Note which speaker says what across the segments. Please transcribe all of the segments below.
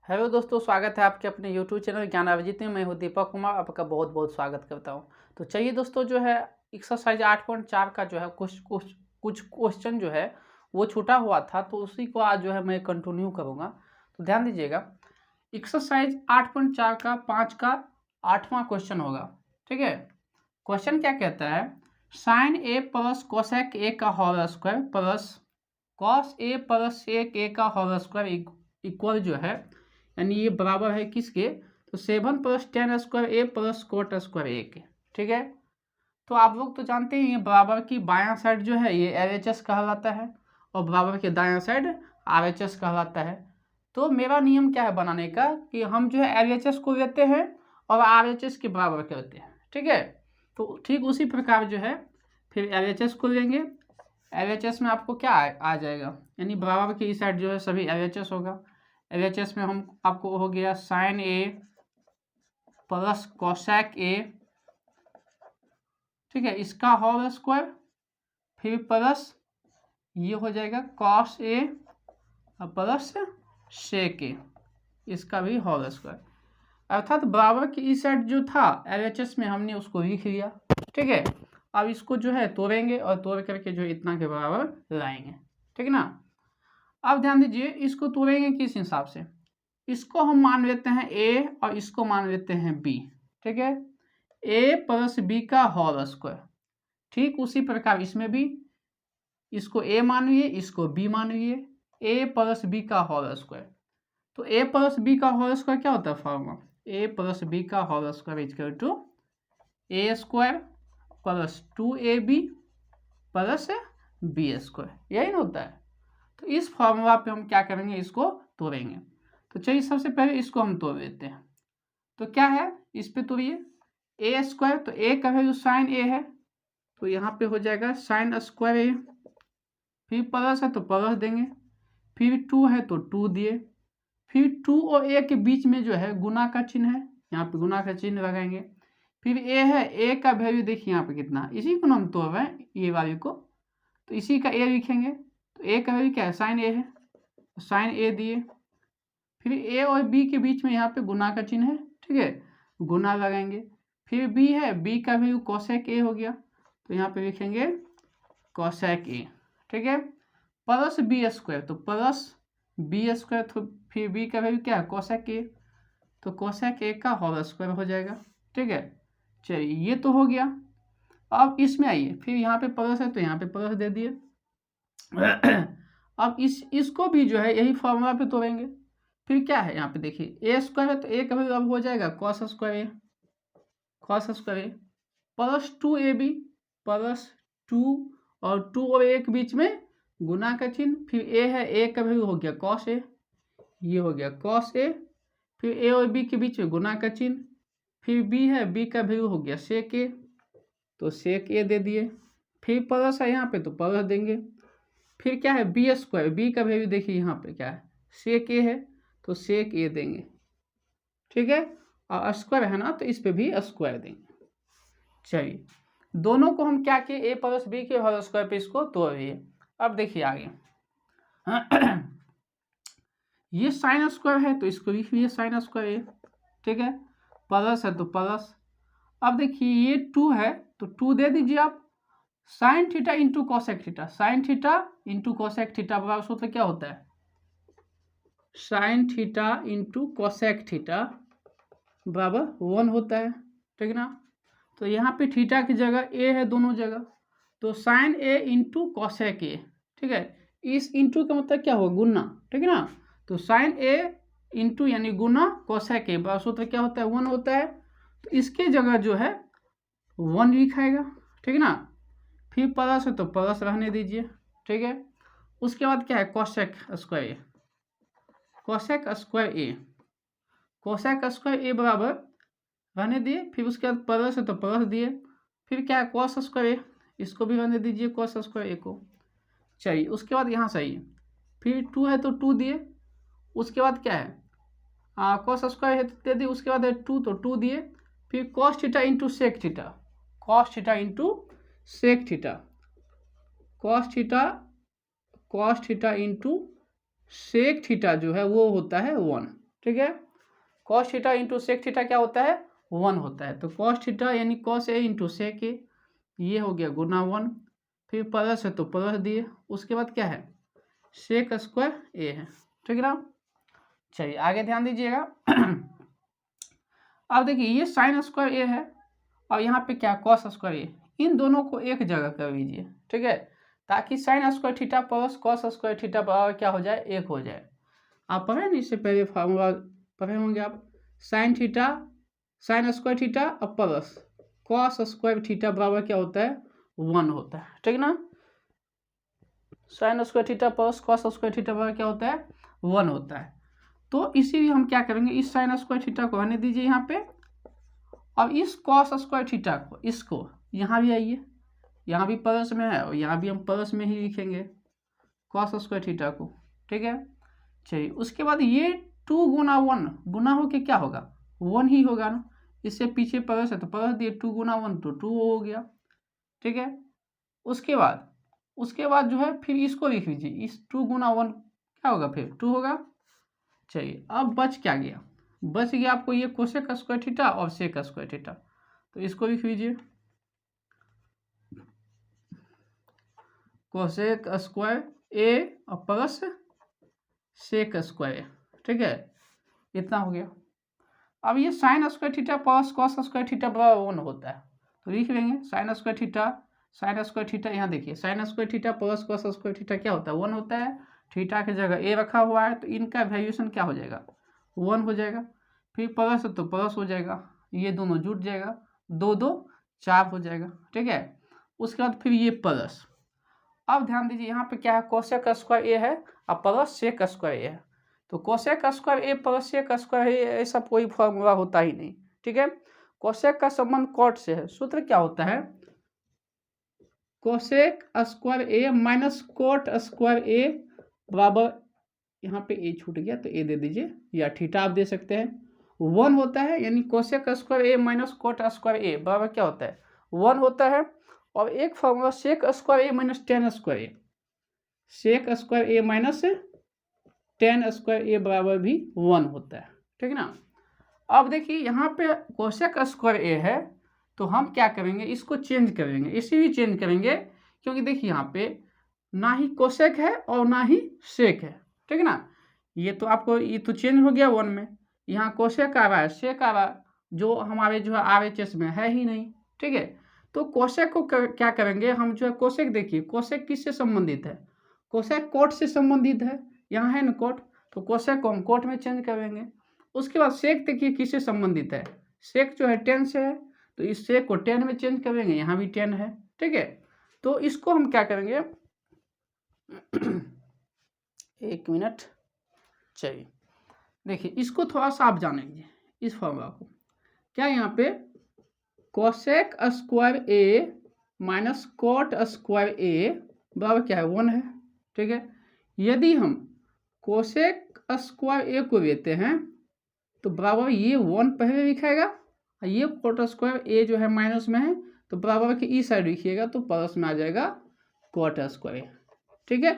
Speaker 1: Hello दोस्तों, स्वागत है आपके अपने यूट्यूब चैनल ज्ञान अभिजीत में। मैं हूं दीपक कुमार, आपका बहुत बहुत स्वागत करता हूं। तो चलिए दोस्तों, जो है एक्सरसाइज 8.4 का जो है कुछ क्वेश्चन जो है वो छूटा हुआ था, तो उसी को आज जो है मैं कंटिन्यू करूंगा। तो ध्यान दीजिएगा, एक्सरसाइज 8.4 का 5 का 8वां क्वेश्चन होगा। ठीक है, क्वेश्चन क्या कहता है, sine A plus cosec A का whole square plus cos A plus sec A का होल स्क्वायर इक्वल जो है, यानी ये बराबर है किसके, तो 7 + tan स्क्वायर ए प्लस कोट स्क्वायर ए के। ठीक है, तो आप लोग तो जानते हैं ये बराबर की बायां साइड जो है ये LHS कहलाता है और बराबर के दायां साइड RHS कहलाता है। तो मेरा नियम क्या है बनाने का कि हम जो है LHS को लेते हैं और RHS के बराबर करते हैं। ठीक है, तो ठीक उसी प्रकार जो है फिर LHS को लेंगे। LHS में आपको क्या आ जाएगा, यानी बराबर की इस साइड जो है सभी LHS होगा। LHS में हम आपको हो गया sine A plus cosec A, ठीक है, इसका होल स्क्वायर, फिर प्लस ये हो जाएगा कॉस ए प्लस सेक ए, इसका भी होल स्क्वायर। अर्थात बराबर की इस साइड जो था LHS में हमने उसको लिख लिया। ठीक है, अब इसको जो है तोड़ेंगे और तोड़ करके जो इतना के बराबर लाएंगे। ठीक है ना। अब ध्यान दीजिए, इसको तोड़ेंगे किस हिसाब से, इसको हम मान लेते हैं ए और इसको मान लेते हैं बी। ठीक है, ए प्लस बी का होल स्क्वायर। ठीक उसी प्रकार इसमें भी इसको ए मानिए, इसको बी मानिए, ए प्लस बी का होल स्क्वायर। तो ए प्लस बी का होल स्क्वायर क्या होता है फॉर्मूला, ए प्लस बी का whole square equal to A square plus 2ab plus B square, यही ना होता है। तो इस फॉर्मूला पे हम क्या करेंगे, इसको तोड़ेंगे। तो चलिए सबसे पहले इसको हम तोड़ लेते हैं। तो क्या है, इस पे तोड़िए, ए स्क्वायर, तो ए का वैल्यू साइन ए है, तो यहाँ पे हो जाएगा साइन स्क्वायर ए, फिर प्लस है तो प्लस देंगे, फिर 2 है तो 2 दिए, फिर 2 और ए के बीच में जो है गुना का चिन्ह है, यहाँ पे गुना का चिन्ह लगाएंगे। फिर ए है, ए का वैल्यू देखिए यहाँ पे कितना, इसी को हम तोड़ रहे हैं ये वाली को, तो इसी का ए लिखेंगे। तो ए का वैल्यू क्या है, साइन ए है, तो साइन ए दिए, फिर ए और बी के बीच में यहाँ पे गुना का चिन्ह है, ठीक है, गुना लगाएंगे। फिर बी है, बी का वैल्यू कोसेक ए हो गया, तो यहाँ पे लिखेंगे कोसेक ए। ठीक है, प्लस बी स्क्वायर, तो प्लस बी स्क्वायर, तो फिर बी का वैल्यू क्या है कोसेक ए, तो कोसेक ए का होल स्क्वायर हो जाएगा। ठीक है, चलिए ये तो हो गया। अब इसमें आइए, फिर यहाँ पे प्लस है तो यहाँ पे प्लस दे दिए। अब इसको भी जो है यही फॉर्मूला पे तोड़ेंगे। फिर क्या है, यहाँ पे देखिए ए स्क्वायर है तो ए का वैल्यू अब हो जाएगा कॉस स्क्वायर ए, कॉस स्क्वायर ए प्लस 2ab प्लस 2 और 2 और ए के बीच में गुना का चिन्ह, फिर ए है, ए का वैल्यू हो गया कॉस ए, ये हो गया कॉस ए, फिर ए और बी के बीच में गुना का चिन्ह, फिर बी है, बी का वैल्यू हो गया सेक ए, तो सेक ए दे दिए, फिर प्लस है यहाँ पे तो प्लस देंगे। फिर क्या है बी स्क्वायर, बी का वैल्यू देखिए यहाँ पे क्या है सेक ए है, तो सेक ए देंगे। ठीक है, और स्क्वायर है ना तो इस पे भी स्क्वायर देंगे। चलिए दोनों को हम क्या किए, ए प्लस बी के होल स्क्वायर पे इसको तोड़ दिए। अब देखिए आगे ये साइन स्क्वायर है तो इसको लिख लिए साइन स्क्वायर ए। ठीक है, प्लस है तो प्लस। अब देखिए ये 2 है तो 2 दे दीजिए आप, sine theta into cosec theta, sine theta into cosec theta बराबर सूत्र क्या होता है, sine theta into cosec theta बराबर 1 होता है। ठीक है ना, तो यहाँ पे थीटा की जगह ए है दोनों जगह, तो sine A into cosec A. ठीक है, इस इंटू का मतलब क्या होगा, गुना। ठीक है ना, तो साइन ए इंटू यानी गुना कॉसेक ए बराबर सूत्र क्या होता है, 1 होता है। तो इसके जगह जो है 1 लिखाएगा। ठीक है ना, फिर प्लस है तो प्लस रहने दीजिए। ठीक है, उसके बाद क्या है कोसेक स्क्वायर ए, कोसेक स्क्वायर ए, कोसेक स्क्वायर ए बराबर रहने दिए, फिर उसके बाद प्लस है तो प्लस दिए, फिर क्या है कॉस स्क्वायर ए, इसको भी रहने दीजिए कॉस स्क्वायर ए को। चलिए उसके बाद यहाँ सही है, फिर 2 है तो 2 दिए, उसके बाद क्या है कॉस स्क्वायर है तो दे दिए, उसके बाद है 2 तो 2 दिए, फिर cos theta into sec theta, cos theta into sec theta, cos theta into sec theta जो है वो होता है 1। ठीक है। Cos theta into sec theta क्या होता है 1 होता है। तो कॉस थीटा यानी cos A into sec A, ये हो गया गुना 1, फिर प्लस है तो प्लस दिए, उसके बाद क्या है सेक स्क्वायर ए है, ठीक है ना। चलिए आगे ध्यान दीजिएगा। अब देखिए ये साइन स्क्वायर ए है और यहाँ पे क्या कॉस स्क्वायर ए, इन दोनों को एक जगह कर लीजिए, ठीक है, ताकि sine square theta plus cos square theta बराबर क्या हो जाए एक हो जाए। आप पढ़े नहीं इससे पहले फार्मूला पढ़े होंगे आप, sine theta sine square theta और प्लस कॉस स्क्वायर थीटा बराबर क्या होता है 1 होता है, ठीक ना। Sine square theta plus cos square theta बराबर क्या होता है 1 होता है। तो इसीलिए हम क्या करेंगे इस साइन स्क्वायर थीटा को रहने दीजिए यहाँ पे, अब इस कॉस स्क्वायर थीटा को इसको यहाँ भी आइए, यहाँ भी प्लस में है और यहाँ भी हम प्लस में ही लिखेंगे कॉस स्क्वायर थीटा को, ठीक है। चलिए उसके बाद ये 2 गुना 1 गुना होके क्या होगा 1 ही होगा ना, इससे पीछे प्लस है तो प्लस दिए 2 गुना 1 तो 2 हो गया, ठीक है। उसके बाद जो है फिर इसको लिख लीजिए, इस 2 गुना 1 क्या होगा फिर 2 होगा। चलिए अब बच क्या गया, बच गया आपको ये कोसेक स्क्वायर थीटा और सेक स्क्वायर थीटा, तो इसको लिख लीजिए कोसेक स्क्वायर ए और प्लस सेक स्क्वायर, ठीक है, इतना हो गया। अब ये sine square theta plus cos square theta बराबर 1 होता है, तो लिख लेंगे साइन स्क्वायर थीटा यहाँ देखिए sine square theta plus cos square theta क्या होता है 1 होता है, थीटा की जगह ए रखा हुआ है तो इनका वैल्यूएशन क्या हो जाएगा 1 हो जाएगा, फिर प्लस तो प्लस हो जाएगा, ये दोनों जुट जाएगा 2 2 4 हो जाएगा, ठीक है। उसके बाद फिर ये प्लस, अब ध्यान दीजिए यहाँ पे क्या है कोसेक स्क्वायर ए है और प्लस सेक स्क्वायर ए है, तो कोसेक स्क्वायर ए प्लस सेक स्क्वायर ए ऐसा कोई फॉर्मूला होता ही नहीं, ठीक है। कोसेक का संबंध कॉट से है, सूत्र क्या होता है cosec square A minus cot square ए बराबर, यहाँ पे ए छूट गया तो ए दे दीजिए या थीटा आप दे सकते हैं 1 होता है, यानी cosec square A minus cot square ए बराबर क्या होता है 1 होता है। और एक formula sec square A minus tan square A, sec square A minus tan square ए बराबर भी 1 होता है, ठीक है ना। अब देखिए यहाँ पे कोसेक स्क्वायर ए है तो हम क्या करेंगे इसको चेंज करेंगे, इसी चेंज करेंगे क्योंकि देखिए यहाँ पे ना ही कोसेक है और ना ही सेक है, ठीक है ना। ये तो आपको ये तो चेंज हो गया 1 में, यहाँ कोसेक आ रहा है सेक आ रहा है जो हमारे जो है RHS में है ही नहीं, ठीक है। तो कोसेक को क्या करेंगे हम जो है कोसेक देखिए कोसेक किससे संबंधित है कोसेक कोट से संबंधित है, यहाँ है ना कोट, तो कोसेक को हम कोट में चेंज करेंगे। उसके बाद सेक देखिए किससे संबंधित है सेक जो है 10 से है, तो इस सेक को 10 में चेंज करेंगे, यहाँ भी 10 है, ठीक है। तो इसको हम क्या करेंगे एक मिनट, चलिए देखिए इसको थोड़ा सा आप जानेंगे इस फॉर्मूला को, क्या यहाँ पे cosec square A minus cot square ए बराबर क्या है 1 है, ठीक है। यदि हम कोसेक स्क्वायर ए को लेते हैं तो बराबर ये 1 पहले लिखाएगा और ये कोट स्क्वायर ए जो है माइनस में है तो बराबर की ई साइड लिखिएगा तो प्लस में आ जाएगा कोट स्क्वायर, ठीक है।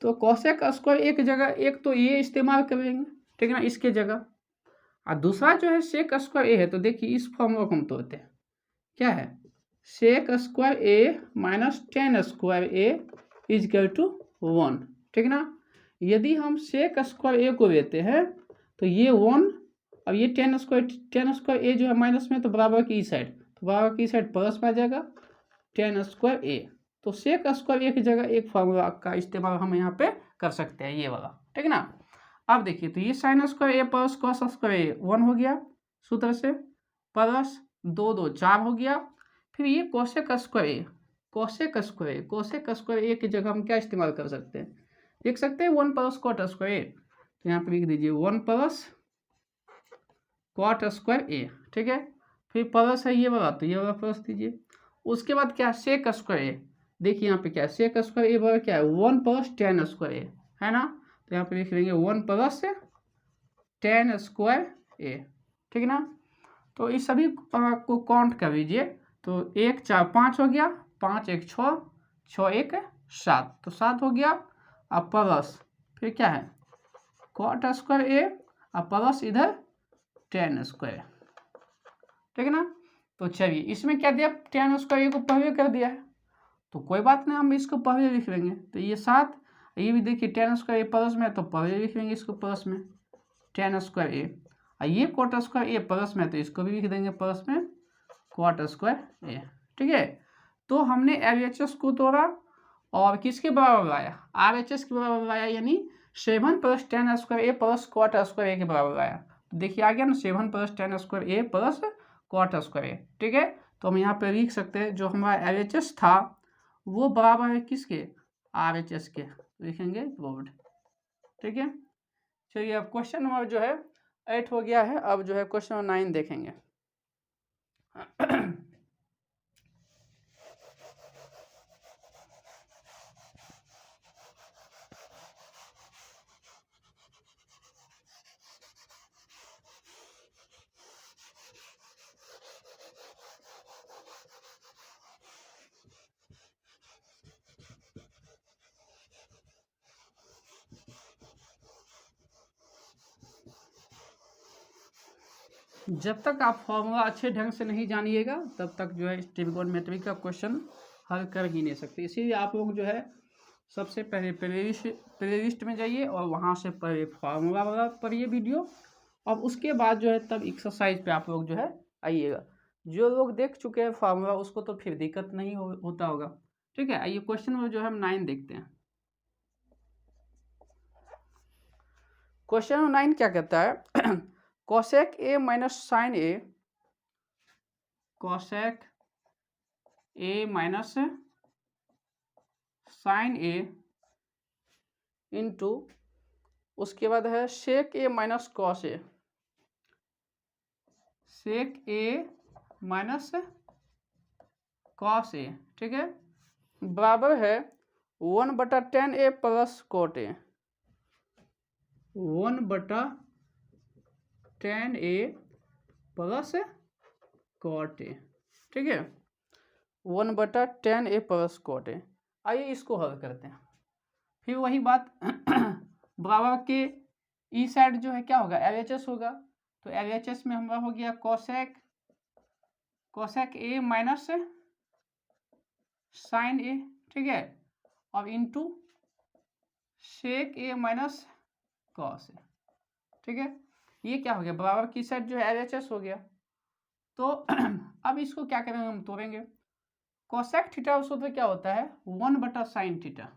Speaker 1: तो कोसेक स्क्वायर एक जगह एक तो ये इस्तेमाल करेंगे, ठीक है ना, इसके जगह, और दूसरा जो है सेक स्क्वायर ए है तो देखिए इस फॉर्मूला को हम तोड़ते हैं, क्या है sec square A minus tan square A is equal to 1, ठीक है ना। यदि हम सेक स्क्वायर ए को लेते हैं तो ये 1 अब ये टेन स्क्वायर ए जो है माइनस में तो बराबर की साइड, तो बराबर की साइड प्लस में आ जाएगा टेन स्क्वायर ए, तो सेक स्क्वायर ए की जगह एक फॉर्मूला का इस्तेमाल हम यहाँ पे कर सकते हैं ये वाला, ठीक है ना। अब देखिए तो ये साइन स्क्वायर ए प्लस कॉस स्क्वायर ए 1 हो गया सूत्र से, प्लस 2 2 4 हो गया, फिर ये कोसेक स्क्वायर ए की जगह हम क्या इस्तेमाल कर सकते हैं लिख सकते हैं 1 प्लस कोट स्क्वायर ए, तो यहाँ पे लिख दीजिए 1 प्लस कोट स्क्वायर ए, ठीक है। फिर प्लस है ये वाला तो ये वाला प्लस दीजिए, उसके बाद क्या सेक स्क्वायर ए, देखिए यहाँ पे क्या सेक स्क्वायर ए बराबर क्या है 1 प्लस टेन स्क्वायर ए है ना, तो यहाँ पे लिख लेंगे 1 प्लस टेन स्क्वायर ए, ठीक है ना। तो इस सभी को काउंट कर लीजिए तो 1 4 5 हो गया, 5 1 6 6 1 7 तो 7 हो गया, अब प्लस फिर क्या है कोट स्क्वायर ए और प्लस इधर tan स्क्वायर, ठीक है ना। तो चलिए इसमें क्या दिया, tan स्क्वायर को पहले कर दिया है, तो कोई बात नहीं, हम इसको पहले लिख लेंगे। तो ये 7, ये भी देखिए tan स्क्वायर ए प्लस में, तो पहले लिख लेंगे इसको प्लस में tan स्क्वायर ए, और ये cot स्क्वायर ए प्लस में, तो इसको भी लिख देंगे प्लस में cot स्क्वायर ए, ठीक है। तो हमने LHS को तोड़ा और किसके बराबर लाया, RHS के बराबर लाया, यानी 7 + tan स्क्वायर ए प्लस cot स्क्वायर ए के बराबर लाया। तो देखिए आ गया ना 7 + tan स्क्वायर ए प्लस cot स्क्वायर ए, ठीक है। तो हम यहाँ पे लिख सकते हैं जो हमारा LHS था वो बराबर है किसके, RHS के, लिखेंगे प्रूव्ड, ठीक है। चलिए अब क्वेश्चन नंबर जो है 8 हो गया है, अब जो है क्वेश्चन नंबर 9 देखेंगे। जब तक आप फॉर्मूला अच्छे ढंग से नहीं जानिएगा तब तक जो है ट्रिग्नोमेट्री का क्वेश्चन हल कर ही नहीं सकते। इसीलिए आप लोग जो है सबसे पहले प्लेलिस्ट में जाइए और वहाँ से पहले फार्मूला वाला पढ़िए वीडियो, और उसके बाद जो है तब एक्सरसाइज पे आप लोग जो है आइएगा। जो लोग देख चुके हैं फार्मूला उसको तो फिर दिक्कत नहीं होता होगा, ठीक है। आइए क्वेश्चन में जो है हम 9 देखते हैं। क्वेश्चन 9 क्या कहता है, cosec A minus sine A, cosec A minus sine A into, उसके बाद है sec A minus cos A, sec A minus cos A, ठीक है, बराबर है 1/tan A plus cot A, 1/tan A plus cot A, ठीक है, 1/tan A plus cot ए। आइए इसको हल करते हैं। फिर वही बात बराबर के ई साइड जो है क्या होगा, LHS होगा। तो LHS में हमारा हो गया कोसेक ए माइनस साइन ए, ठीक है, और into sec A minus cos A, ठीक है। ये क्या हो गया, बराबर की साइड जो है LHS हो गया। तो अब इसको क्या करेंगे, हम तोड़ेंगे। कोसेक थीटा सूत्र क्या होता है, 1/sin थीटा,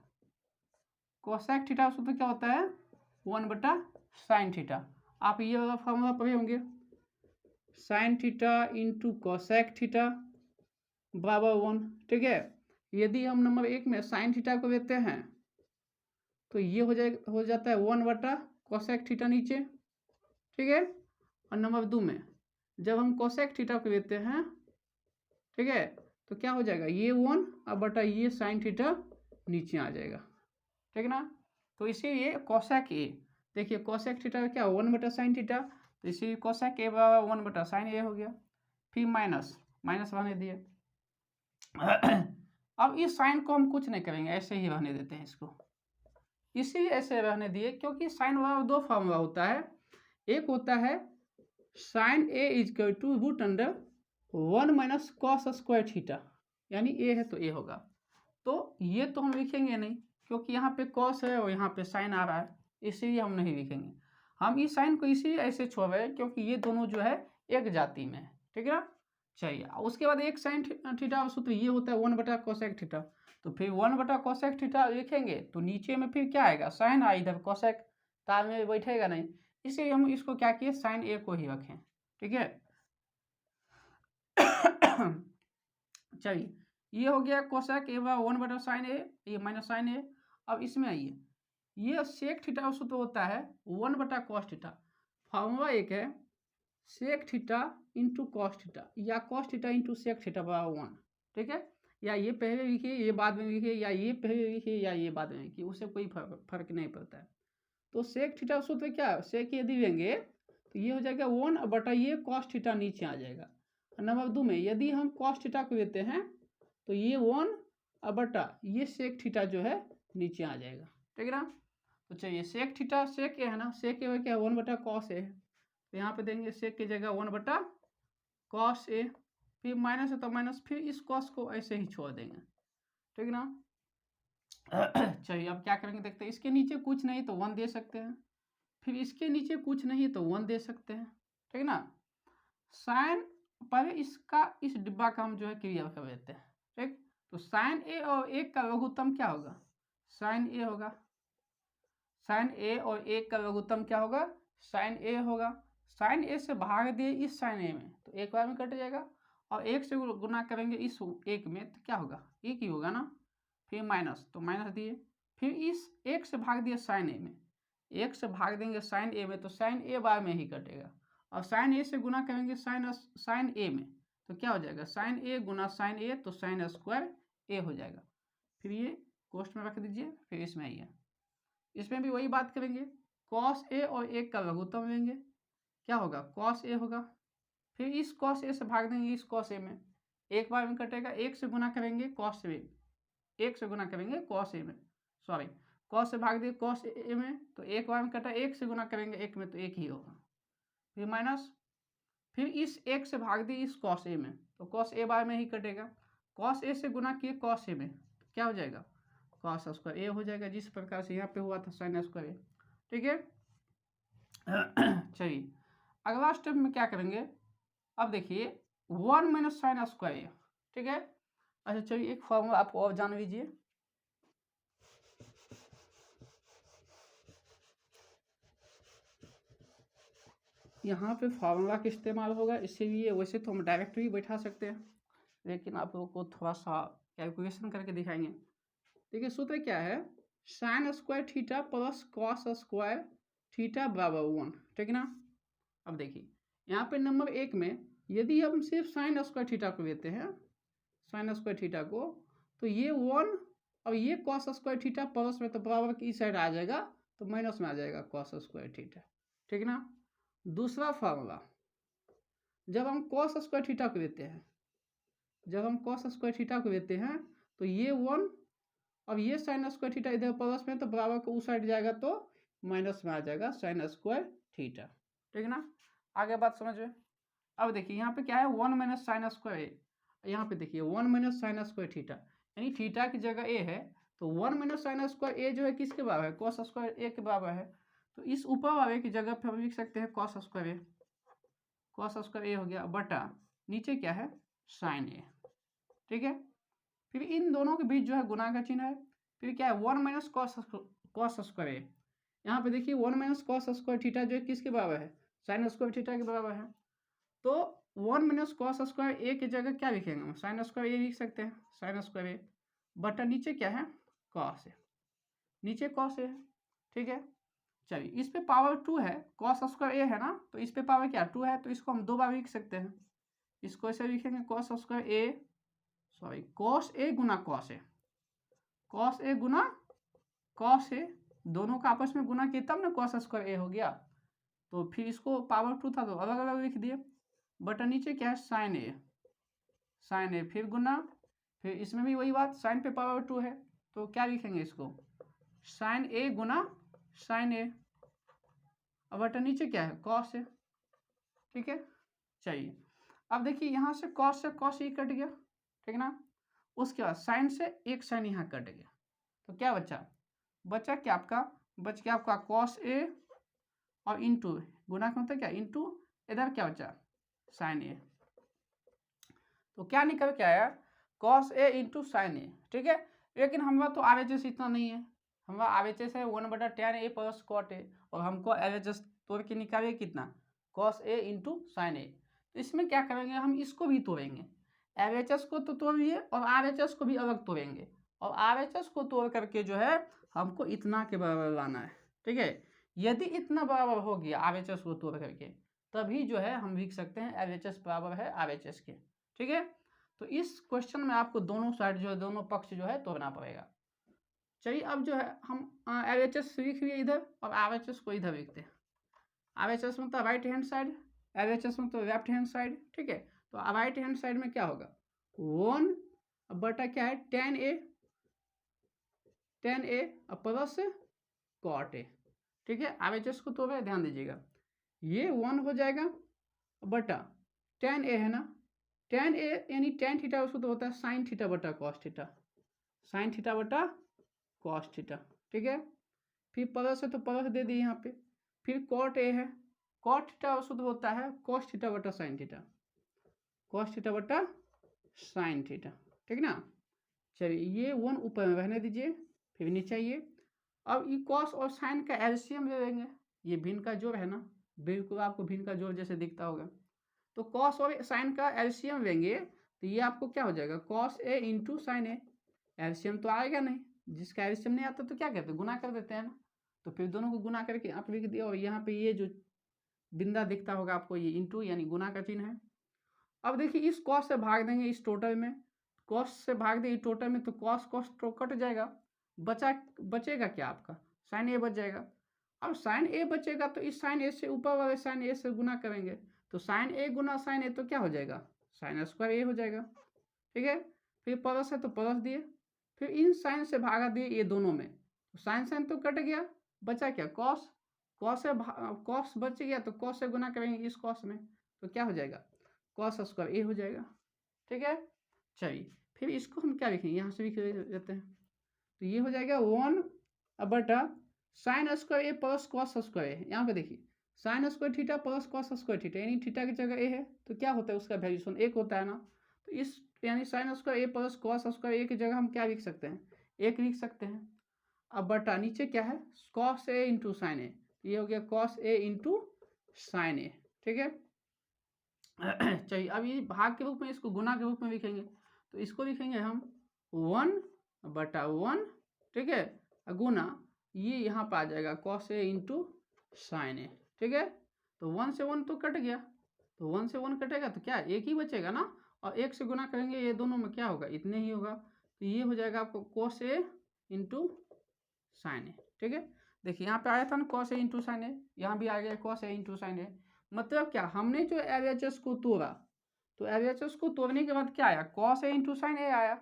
Speaker 1: कोसेक थीटा सूत्र क्या होता है 1/sin थीटा। आप ये वाला फॉर्मूला पढ़े होंगे, sine theta into cosec theta बराबर 1, ठीक है। यदि हम नंबर 1 में साइन थीटा को लेते हैं तो ये हो जाता है 1/कोसेक थीटा नीचे, ठीक है। और नंबर 2 में जब हम कोसेक थीटा को लेते हैं, ठीक है, तो क्या हो जाएगा, ये 1 और बटा ये साइन थीटा नीचे आ जाएगा, ठीक है ना। तो इसीलिए कोसेक ए, देखिए कोसेक थीटा क्या 1/sin थीटा, तो इसीलिए कोसेक ए बराबर 1/sin ए हो गया। फिर माइनस रहने दिए। अब इस साइन को हम कुछ नहीं करेंगे, ऐसे ही रहने देते हैं इसको, इसीलिए ऐसे रहने दिए क्योंकि साइन बराबर 2 फॉर्मूला होता है। एक होता है sine A equal to √1 - cos square theta, यानी ए है तो ए होगा। तो ये तो हम लिखेंगे नहीं क्योंकि यहाँ पे cos है और यहाँ पे साइन आ रहा है, इसीलिए हम नहीं लिखेंगे। हम इस साइन को इसी ऐसे छोड़ रहे हैं क्योंकि ये दोनों जो है एक जाति में है, ठीक है ना। चाहिए उसके बाद एक साइन थीटा सूत्र ये होता है 1/कोसेक थीटा, तो फिर 1/कोसेक थीटा लिखेंगे तो नीचे में फिर क्या आएगा, साइन आ, इधर कोसेक ताल में बैठेगा नहीं, इसलिए हम इसको क्या किए साइन ए को ही रखें, ठीक है। चलिए ये हो गया कोसेक ए बराबर 1/sin ए, ये माइनस साइन ए। अब इसमें आइए, ये सेक थीटा सूत्र होता है 1/cos थीटा। फॉर्मूला एक है sec theta into cos theta या cos theta into sec theta बराबर 1, ठीक है। या ये पहले लिखिए ये बाद में लिखिए, या ये पहले लिखिए या ये बाद में लिखिए, उससे कोई फर्क नहीं पड़ता है। तो सेक थीटा सूत्र क्या, सेक यदि लेंगे तो ये हो जाएगा 1 बटा ये कॉस थीटा नीचे आ जाएगा। नंबर 2 में यदि हम कॉस थीटा को लेते हैं तो ये 1 बटा ये सेक थीटा जो है नीचे आ जाएगा, ठीक है ना। तो चलिए सेक थीटा सेक ए है ना, सेक ए क्या है 1/cos ए है, तो यहाँ पे देंगे सेक की जगह 1/cos ए, फिर माइनस है तो माइनस, फिर इस कॉस को ऐसे ही छोड़ देंगे, ठीक ना। चलिए अब क्या करेंगे देखते हैं, इसके नीचे कुछ नहीं तो 1 दे सकते हैं, फिर इसके नीचे कुछ नहीं तो 1 दे सकते हैं, ठीक ना। साइन पहले इसका इस डिब्बा का हम जो है क्लियर कर देते हैं, ठीक। तो साइन ए और 1 का लघुत्तम क्या होगा, साइन ए होगा, साइन ए और 1 का लघुत्तम क्या होगा, साइन ए होगा। साइन ए से भाग दिए इस साइन ए में तो एक बार में कट जाएगा, और 1 से गुना करेंगे इस 1 में तो क्या होगा, 1 ही होगा ना, फिर माइनस तो माइनस दिए, फिर इस 1 से भाग दिए साइन ए में, 1 से भाग देंगे साइन ए में तो साइन ए बार में ही कटेगा, और साइन ए से गुना करेंगे साइन ए में तो क्या हो जाएगा, साइन ए गुना साइन ए तो साइन स्क्वायर ए हो जाएगा। फिर ये कोष्ठ में रख दीजिए, फिर इसमें आइए, इसमें भी वही बात करेंगे, कॉस ए और 1 का लघुत्तम लेंगे, क्या होगा कॉस ए होगा, फिर इस कॉस ए से भाग देंगे इस कॉस ए में, एक बार में कटेगा, 1 से गुना करेंगे कॉस ए, 1 से गुना करेंगे कॉस ए में, सॉरी कॉस से भाग दिए कॉस ए में तो एक बार में कटा, 1 से गुना करेंगे 1 में तो 1 ही होगा, फिर माइनस, फिर इस 1 से भाग दिए इस कॉस ए में तो कॉस ए बार में ही कटेगा, कॉस ए से गुना किए कॉस ए में तो क्या हो जाएगा, कॉस स्क्वायर ए हो जाएगा, जिस प्रकार से यहाँ पे हुआ था साइन स्क्वायर ए, ठीक है। चलिए अगला स्टेप में क्या करेंगे, अब देखिए 1 माइनस साइन स्क्वायर ए, ठीक है। अच्छा चलिए एक फॉर्मूला आप और जान लीजिए, यहाँ पे फार्मूला का इस्तेमाल होगा, इसीलिए वैसे तो हम डायरेक्ट भी बैठा सकते हैं, लेकिन आप लोगों को थोड़ा सा कैलकुलेशन करके दिखाएंगे। देखिए सूत्र क्या है, sine square theta plus cos square theta बराबर 1, ठीक ना। अब देखिए यहाँ पे नंबर 1 में यदि हम सिर्फ साइन स्क्वायर थीटा को लेते हैं, साइन स्क्वायर थीटा को, तो ये 1 और ये कॉस स्क्वायर थीटा प्लस में तो बराबर की साइड आ जाएगा तो माइनस में आ जाएगा कॉस स्क्वायर थीटा, ठीक ना। दूसरा फार्मूला, जब हम कॉस स्क्वायर थीटा को लेते हैं, जब हम कॉस स्क्वायर थीटा को लेते हैं तो ये 1 और ये साइन स्क्वायर थीटा इधर प्लस में तो बराबर को उस साइड जाएगा तो माइनस में आ जाएगा साइन स्क्वायर थीटा, ठीक ना। आगे बात समझिए, अब देखिए यहाँ पे क्या है 1 माइनस साइन स्क्वायर ए, यहाँ पे देखिए 1 माइनस साइन स्क्वायर थीटा, यानी थीटा की जगह ए है तो 1 माइनस साइन स्क्वायर ए जो है किसके बराबर है, कॉस स्क्वायर ए के बराबर है, तो इस ऊपर वाले की जगह पे हम लिख सकते हैं कॉस स्क्वायर ए, कॉस स्क्वायर ए हो गया बटा नीचे क्या है साइन ए, ठीक है। फिर इन दोनों के बीच जो है गुना का चिन्ह है, फिर क्या है 1 माइनस कॉस स्क्वायर ए, यहाँ पे देखिए 1 माइनस कॉस स्क्वायर थीटा जो है किसके बराबर है, साइन स्क्वायर थीटा के बराबर है, तो 1 माइनस कॉस स्क्वायर ए की जगह क्या लिखेंगे हम, साइन स्क्वायर ए लिख सकते हैं, साइन स्क्वायर ए बटा नीचे क्या है कॉस ए, नीचे कॉस ए, ठीक है। चलिए इस पे पावर 2 है, कॉस स्क्वायर ए है ना, तो इस पे पावर क्या 2 है, तो इसको हम 2 बार लिख सकते हैं, इसको ऐसे लिखेंगे cos square A, sorry cos A Guna cos A, cos A Guna cos A, दोनों का आपस में गुना किया तब ना कॉस स्क्वायर ए हो गया, तो फिर इसको पावर 2 था तो अलग अलग लिख दिए, बटा नीचे क्या है साइन ए, साइन ए फिर गुना, फिर इसमें भी वही बात साइन पे पावर 2 है तो क्या लिखेंगे इसको साइन ए गुना साइन ए, अब बटा नीचे क्या है कॉस ए, ठीक है। चलिए अब देखिए यहाँ से कॉस ए कट गया, ठीक ना, उसके बाद साइन से एक साइन यहाँ कट गया तो क्या बचा, बचा क्या आपका, बच गया आपका कॉस ए और इंटू गुना का मतलब क्या इंटू, इधर क्या बचा साइन ए, तो क्या निकल के आया कॉस ए इंटू साइन ए, ठीक है। लेकिन हमारा तो RHS इतना नहीं है, हमारा RHS है 1/tan ए प्लस कॉट ए, और हमको LHS तोड़ के निकालिए कितना कॉस ए इंटू साइन ए, तो इसमें क्या करेंगे हम इसको भी तोड़ेंगे, LHS को तो तोड़िए और RHS को भी अलग तोड़ेंगे, और RHS को तोड़ करके जो है हमको इतना के बराबर लाना है, ठीक है। यदि इतना बराबर हो गया RHS को तोड़ करके तभी जो है हम लिख सकते हैं LHS बराबर है RHS के, ठीक है। तो इस क्वेश्चन में आपको दोनों साइड जो है दोनों पक्ष जो है तोड़ना पड़ेगा। चलिए अब जो है हम LHS लिख लिए इधर और RHS को इधर लिखते हैं, RHS मतलब राइट हैंड साइड, LHS मतलब लेफ्ट हैंड साइड, ठीक है। तो राइट हैंड साइड में क्या होगा 1 बटा क्या है tan ए और प्लस कॉट ए। ठीक है, RHS को तो है, ध्यान दीजिएगा, ये 1 हो जाएगा बटा tan ए है ना, tan ए यानी tan थीटा उसको तो होता है sin थीटा बटा cos थीटा, sin थीटा बटा cos थीटा। ठीक है, फिर प्लस है तो प्लस दे दिए यहाँ पे, फिर cot ए है, cot थीटा उसको तो होता है cos थीटा बटा sin थीटा, cos थीटा बटा sin थीटा। ठीक ना, चलिए ये 1 ऊपर में रहने दीजिए, फिर नीचे आइए। अब ये cos और sin का एलसीएम ले लेंगे, ये भिन्न का जोड़ है ना, बिल्कुल आपको भिन्न का जोड़ जैसे दिखता होगा, तो cos और sin का एलसीएम लेंगे तो ये आपको क्या हो जाएगा, cos a into sine A. LCM तो आएगा नहीं, जिसका एलसीएम नहीं आता तो क्या कहते हैं, गुना कर देते हैं ना, तो फिर दोनों को गुना करके आप लिख दिया, और यहाँ पे ये जो बिंदा दिखता होगा आपको, ये इंटू यानी गुना का चिन्ह है। अब देखिए इस cos से भाग देंगे इस टोटल में, cos से भाग देंगे टोटल में, तो cos तो कट जाएगा, बचेगा क्या आपका, साइन ए बच जाएगा। अब साइन ए बचेगा तो इस साइन ए से ऊपर वाले साइन ए से गुना करेंगे, तो साइन ए गुना साइन ए तो क्या हो जाएगा, साइन स्क्वायर ए हो जाएगा। ठीक है, फिर प्लस है तो प्लस दिए, फिर इन साइन से भागा दिए ये दोनों में, तो साइन साइन तो कट गया, बचा क्या cos, cos बच गया तो cos से गुना करेंगे इस cos में, तो क्या हो जाएगा, cos स्क्वायर ए हो जाएगा। ठीक है, चलिए फिर इसको हम क्या लिखेंगे, यहाँ से भी लेते हैं, तो ये हो जाएगा 1 बटा साइन स्क्वायर ए प्लस कॉस स्क्वायर ए। यहाँ पे देखिए sine square theta plus cos square theta, यानी थीटा की जगह ए है तो क्या होता है उसका वैल्यूशन 1 होता है ना, तो इस यानी साइन स्क्वायर ए प्लस कॉस स्क्वायर ए की जगह हम क्या लिख सकते हैं, 1 लिख सकते हैं। अब बटा नीचे क्या है, कॉस ए इंटू साइन ए, ये हो गया कॉस ए इंटू साइन ए। ठीक है, चलिए अब ये भाग के रूप में, इसको गुना के रूप में लिखेंगे, तो इसको लिखेंगे हम 1 बटा 1, ठीक है, गुना ये यहाँ पर आ जाएगा cos ए इंटू साइन ए। ठीक है, तो 1 से 1 तो कट गया, तो 1 से 1 कटेगा तो क्या एक ही बचेगा ना, और 1 से गुना करेंगे ये दोनों में क्या होगा, इतने ही होगा, तो ये हो जाएगा आपको cos ए इंटू साइन ए। ठीक है, देखिए यहाँ पे आया था ना cos ए इंटू साइन ए, यहाँ भी आ गया cos ए इंटू साइन ए। मतलब क्या, हमने जो LHS को तोड़ा, तो LHS को तोड़ने के बाद क्या आया, cos ए इंटू साइन ए आया,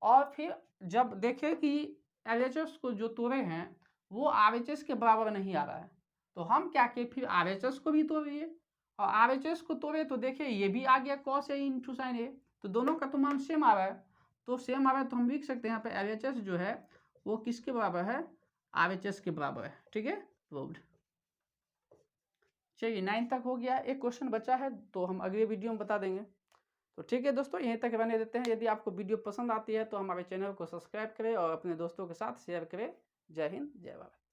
Speaker 1: और फिर जब देखें कि LHS को जो तोड़े हैं वो RHS के बराबर नहीं आ रहा है, तो हम क्या किए, फिर RHS को भी तोड़िए, और RHS को तोड़े तो देखिए ये भी आ गया cos ए इंटू साइन ए, तो दोनों का तो मान सेम आ रहा है, तो सेम आ रहा है तो हम लिख सकते हैं यहाँ पे LHS जो है वो किसके बराबर है, RHS के बराबर है। ठीक है, प्रूव्ड। चलिए 9 तक हो गया, एक क्वेश्चन बचा है तो हम अगले वीडियो में बता देंगे। तो ठीक है दोस्तों, यहीं तक रहने देते हैं। यदि आपको वीडियो पसंद आती है तो हमारे चैनल को सब्सक्राइब करें और अपने दोस्तों के साथ शेयर करें। जय हिंद, जय भारत।